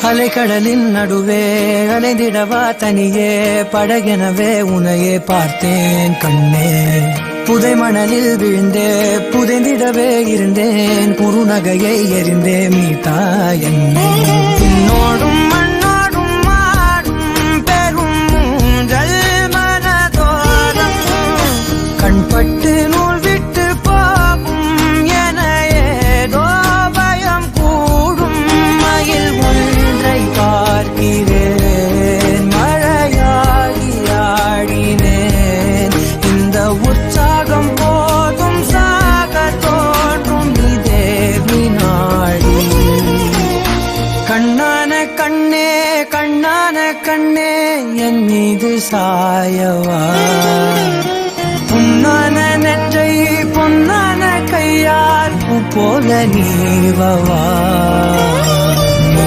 அலைக்கடலின் நடுவே அலைந்திடவா தனியே படகெனவே உனையே பார்த்தேன் கண்ணே. புதை மணலில் விழுந்தே புதைந்திடவே இருந்தேன் குறுநகையை எறிந்தே மீட்டா என்னை. உன்னோடும் மண்ணோடும் மாடும் பெரும் மூன்றல் மனதோரம் கண்பட்டு நூல் விட்டு போகும் என ஏதோ பயம் கூடும். மயில் ஒன்றை பார்க்கிறேன் மழையாகி ஆடினேன். இந்த உற்சாகம் போதும் சாக தோன்றும் இதே வினாடி. கண்ணான கண்ணே கண்ணான கண்ணே என் மீது சாயவா. பொன்னான நெற்றை பொன்னான கையால் பூ போல நீவவா. நீ